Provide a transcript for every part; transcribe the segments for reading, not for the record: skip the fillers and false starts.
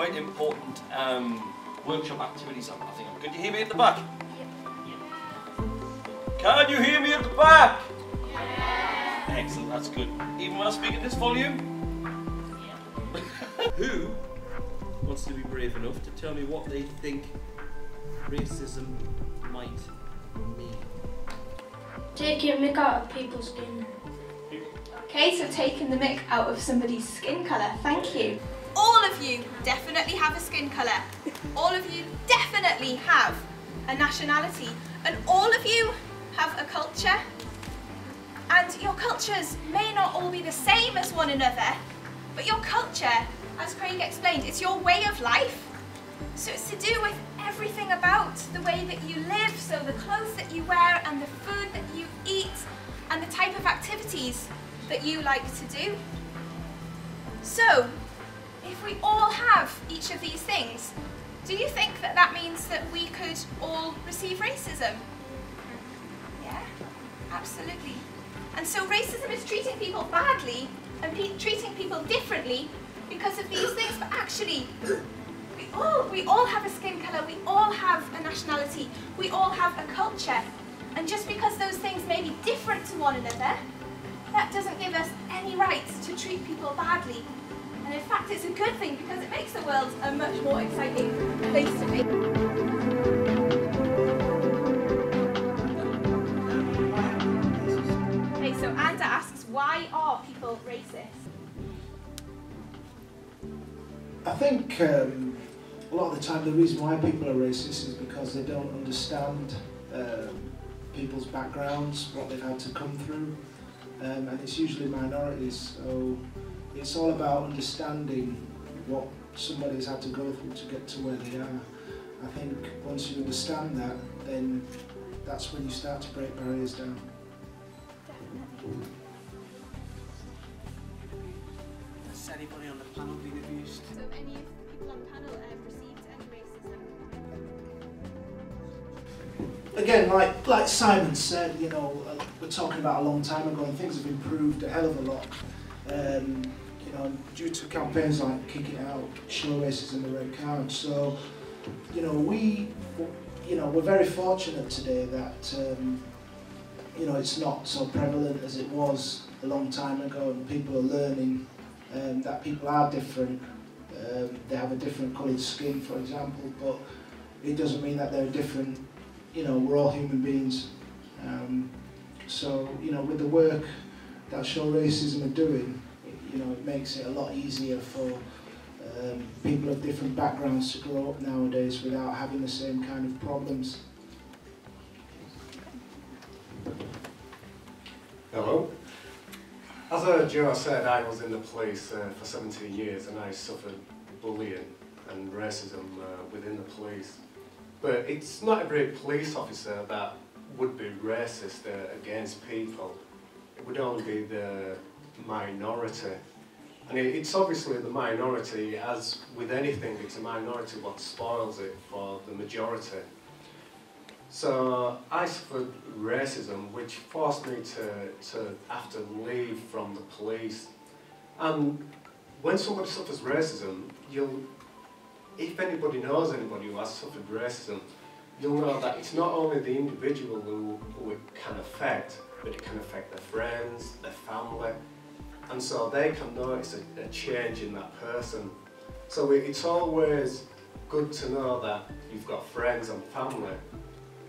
quite important workshop activities on, I think. Could you hear me at the back? Can you hear me at the back? Yeah. Excellent, that's good. Even when I speak at this volume? Yeah. Who wants to be brave enough to tell me what they think racism might mean? Taking mick out of people's skin. Okay, so taking the mick out of somebody's skin colour. Thank you. All of you definitely have a skin colour. All of you definitely have a nationality. And all of you have a culture. And your cultures may not all be the same as one another, but your culture, as Craig explained, it's your way of life. So it's to do with everything about the way that you live, so the clothes that you wear and the food that you eat and the type of activities that you like to do. So, if we all have each of these things, do you think that that means that we could all receive racism? Yeah, absolutely. And so racism is treating people badly and treating people differently because of these things, but actually, we all have a skin colour, we all have a nationality, we all have a culture. And just because those things may be different to one another, that doesn't give us any rights to treat people badly. And in fact, it's a good thing because it makes the world a much more exciting place to be. Okay, so Anda asks, why are people racist? I think a lot of the time the reason why people are racist is because they don't understand people's backgrounds, what they've had to come through, and it's usually minorities. So it's all about understanding what somebody's had to go through to get to where they are. I think once you understand that, then that's when you start to break barriers down. Definitely. Has anybody on the panel been abused? So have any of the people on the panel received any racism? Again, like Simon said, you know, we're talking about a long time ago and things have improved a hell of a lot. You know, due to campaigns like Kick It Out, Show Racism the Red Card. So, you know, we're very fortunate today that, you know, it's not so prevalent as it was a long time ago, and people are learning that people are different. They have a different coloured skin, for example, but it doesn't mean that they're different. You know, we're all human beings. So, you know, with the work that Show Racism are doing, you know, it makes it a lot easier for people of different backgrounds to grow up nowadays without having the same kind of problems. Hello. As Joe said, I was in the police for 17 years and I suffered bullying and racism within the police. But it's not every police officer that would be racist against people. It would only be the minority. And it's obviously the minority, as with anything, it's a minority what spoils it for the majority. So I suffered racism, which forced me to have to leave from the police. And when somebody suffers racism, if anybody knows anybody who has suffered racism, you'll know that it's not only the individual who it can affect, but it can affect their friends, their family, and so they can notice a change in that person. So it's always good to know that you've got friends and family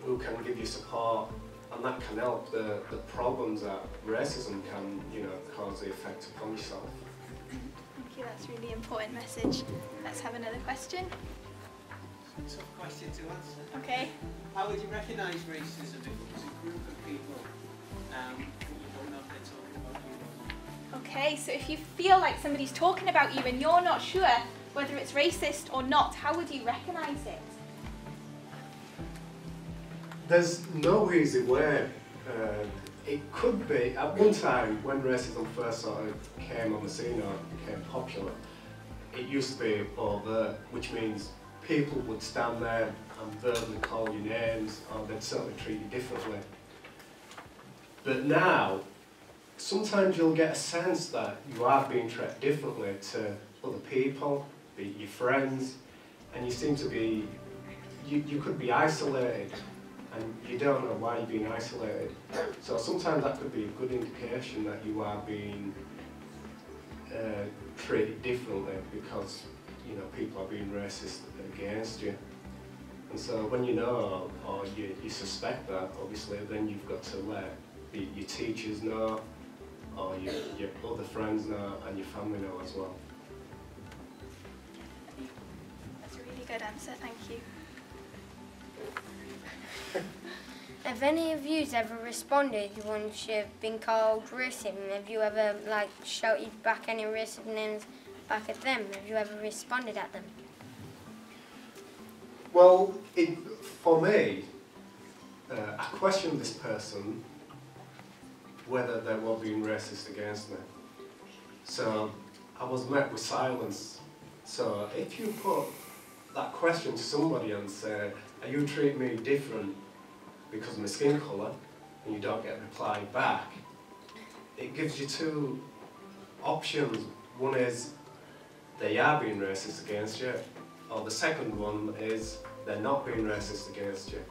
who can give you support, and that can help the problems that racism can, you know, cause the effect upon yourself. Thank you, that's a really important message. Let's have another question. Tough question to answer. Okay. How would you recognise racism if it was a group of people and you don't know if they're talking about you or not? Okay, so if you feel like somebody's talking about you and you're not sure whether it's racist or not, how would you recognise it? There's no easy way. It could be, at one time when racism first sort of came on the scene or became popular, it used to be overt, which means people would stand there and verbally call you names, or they'd certainly treat you differently. But now, sometimes you'll get a sense that you are being treated differently to other people be your friends, and you seem to be, you could be isolated, and you don't know why you're being isolated. So sometimes that could be a good indication that you are being treated differently because, you know, people are being racist against you. And so when you know, or you suspect that, obviously, then you've got to let your teachers know, or your other friends know, and your family know as well. That's a really good answer, thank you. Have any of you ever responded once you've been called racist? Have you ever shouted back any racist names back at them? Have you ever responded at them? Well, for me, I questioned this person whether they were being racist against me. So I was met with silence. So if you put that question to somebody and say, are you treating me different because of my skin colour, and you don't get a reply back, it gives you two options. One is they are being racist against you, or the second one is they're not being racist against you.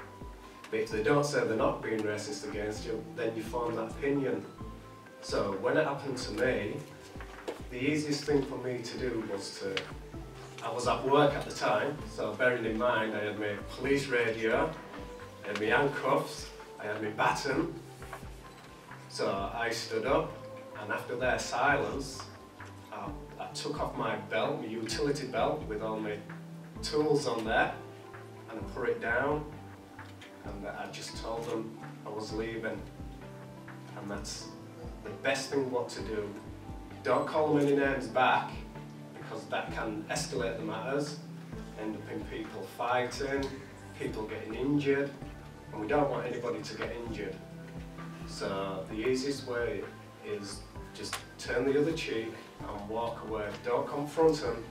But if they don't say they're not being racist against you, then you form that opinion. So when it happened to me, the easiest thing for me to do was I was at work at the time, so bearing in mind I had my police radio, I had my handcuffs, I had my baton. So I stood up, and after their silence, I took off my belt, my utility belt with all my tools on there, and I put it down, and I just told them I was leaving. And that's the best thing what to do. Don't call them any names back, because that can escalate the matters, end up in people fighting, people getting injured, and we don't want anybody to get injured. So the easiest way is just turn the other cheek and walk away. Don't confront them,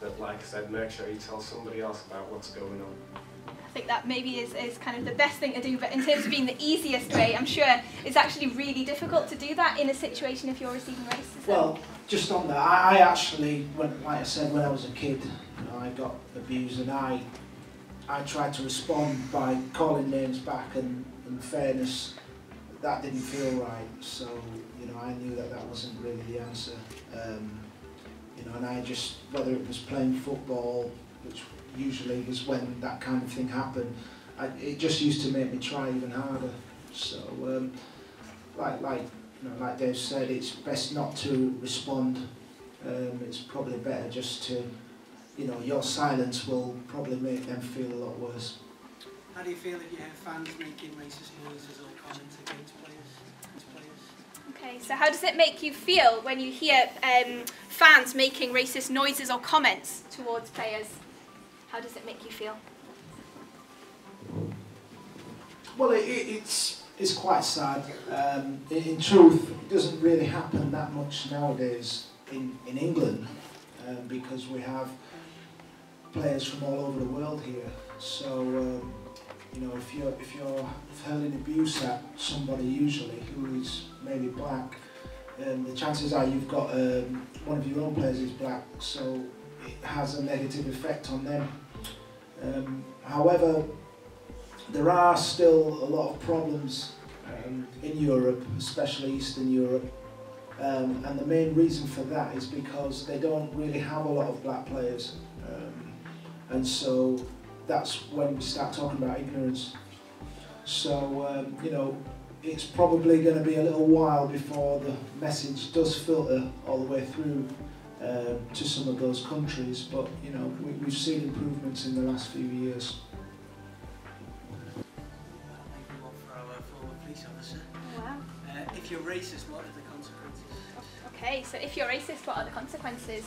but like I said, make sure you tell somebody else about what's going on. I think that maybe is kind of the best thing to do, but in terms of being the easiest way, I'm sure it's actually really difficult to do that in a situation if you're receiving racism. Well, just on that, I actually, like I said, when I was a kid, you know, I got abused, and I tried to respond by calling names back, and in fairness, that didn't feel right. So, you know, I knew that wasn't really the answer. You know, and I just, whether it was playing football, which usually was when that kind of thing happened, it just used to make me try even harder. So, like Dave said, it's best not to respond. It's probably better just to, you know, your silence will probably make them feel a lot worse. How do you feel if you hear fans making racist noises or comments against players? Okay, so how does it make you feel when you hear fans making racist noises or comments towards players? How does it make you feel? Well, it's quite sad. In truth, it doesn't really happen that much nowadays in England, because we have players from all over the world here. So, you know, if you're hurling abuse at somebody usually who is maybe black, the chances are you've got one of your own players is black, so it has a negative effect on them. However, there are still a lot of problems in Europe, especially Eastern Europe, and the main reason for that is because they don't really have a lot of black players, and so that's when we start talking about ignorance. So, you know, it's probably going to be a little while before the message does filter all the way through to some of those countries, but you know, we've seen improvements in the last few years. For our former police officer. Wow. If you're racist, what are the consequences? Okay, so if you're racist, what are the consequences?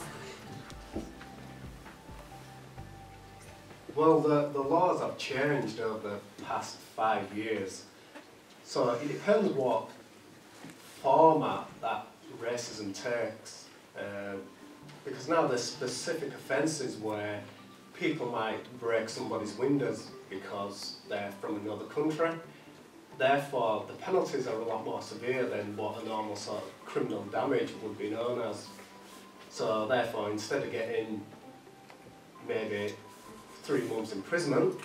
Well, the laws have changed over the past 5 years. So it depends what format that racism takes. Because now there's specific offences where people might break somebody's windows because they're from another country. Therefore, the penalties are a lot more severe than what a normal sort of criminal damage would be known as. So therefore, instead of getting maybe 3 months imprisonment,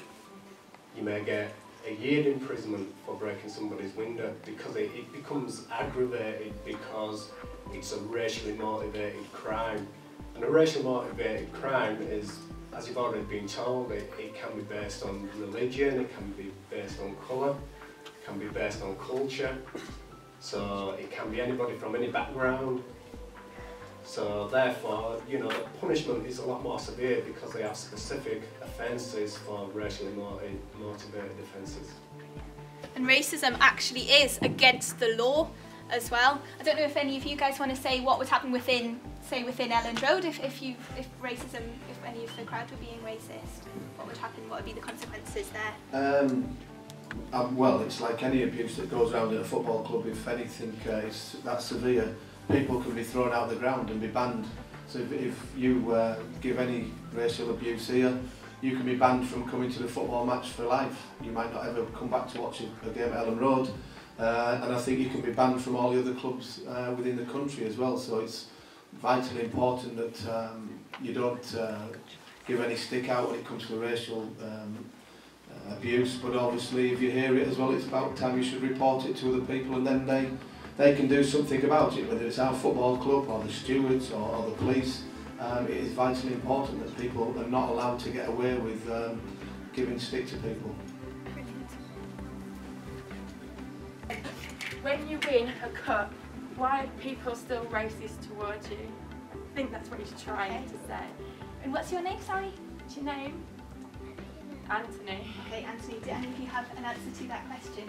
you may get a year imprisonment for breaking somebody's window, because it becomes aggravated because it's a racially motivated crime. And a racially motivated crime is, as you've already been told, it can be based on religion, it can be based on colour, it can be based on culture, so it can be anybody from any background. So therefore, you know, the punishment is a lot more severe because they have specific offences for racially motivated offences. And racism actually is against the law as well. I don't know if any of you guys want to say what would happen within, say, within Elland Road if any of the crowd were being racist. What would happen? What would be the consequences there? Well, it's like any abuse that goes around at a football club. If anything is that severe, people can be thrown out of the ground and be banned. So if you give any racial abuse here, you can be banned from coming to the football match for life. You might not ever come back to watch a game at Elland Road. And I think you can be banned from all the other clubs within the country as well. So it's vitally important that you don't give any stick out when it comes to racial abuse. But obviously, if you hear it as well, it's about time you should report it to other people, and then they can do something about it, whether it's our football club or the stewards or the police. It is vitally important that people are not allowed to get away with giving stick to people. When you win a cup, why are people still racist towards you? I think that's what he's trying to say. And what's your name, sorry? What's your name? Anthony. Okay, Anthony, do any of you have an answer to that question?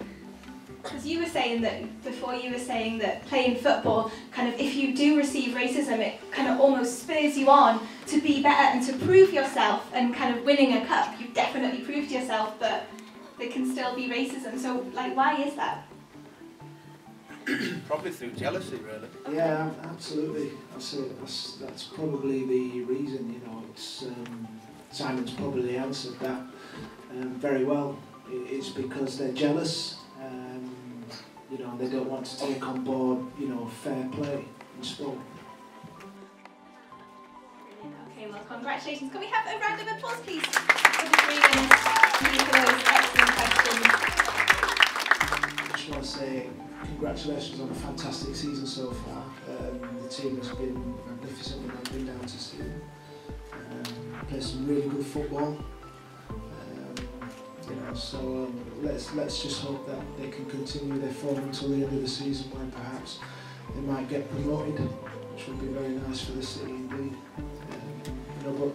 Because you were saying that, before you were saying that playing football, kind of if you do receive racism, it kind of almost spurs you on to be better and to prove yourself, and kind of winning a cup, you've definitely proved yourself, but there can still be racism. So, like, why is that? Probably through jealousy, really. Yeah, absolutely. That's probably the reason. You know, it's Simon's probably answered that very well. It's because they're jealous. You know, they don't want to take on board, you know, fair play in sport. Okay, well, congratulations. Can we have a round of applause, please, for the three winners? Thank you for those excellent questions. I just want to say congratulations on a fantastic season so far. The team has been magnificent when I've been down to see them. Played some really good football. You know, so let's just hope that they can continue their form until the end of the season, when perhaps they might get promoted, which would be very nice for the city indeed. You know, but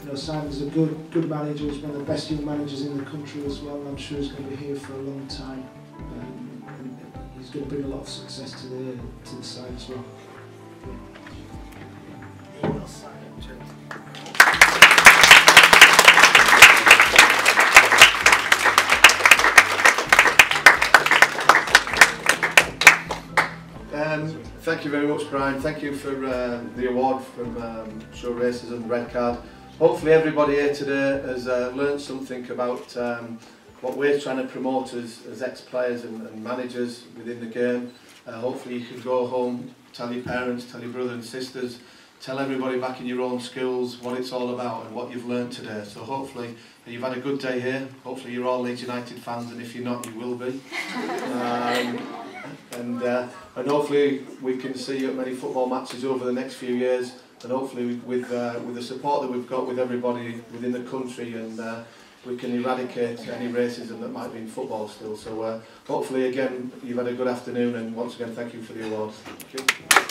you know, Simon's a good manager. He's one of the best young managers in the country as well. I'm sure he's going to be here for a long time, and he's going to bring a lot of success to the side as well. Thank you very much, Brian. Thank you for the award from Show Racism Red Card. Hopefully everybody here today has learned something about what we're trying to promote as ex-players and managers within the game. Hopefully you can go home, tell your parents, tell your brothers and sisters, tell everybody back in your own schools what it's all about and what you've learned today. So hopefully you've had a good day here. Hopefully you're all Leeds United fans, and if you're not, you will be. And hopefully we can see you at many football matches over the next few years, and hopefully with the support that we've got with everybody within the country, and we can eradicate any racism that might be in football still. So hopefully again you've had a good afternoon, and once again thank you for the award. Thank you.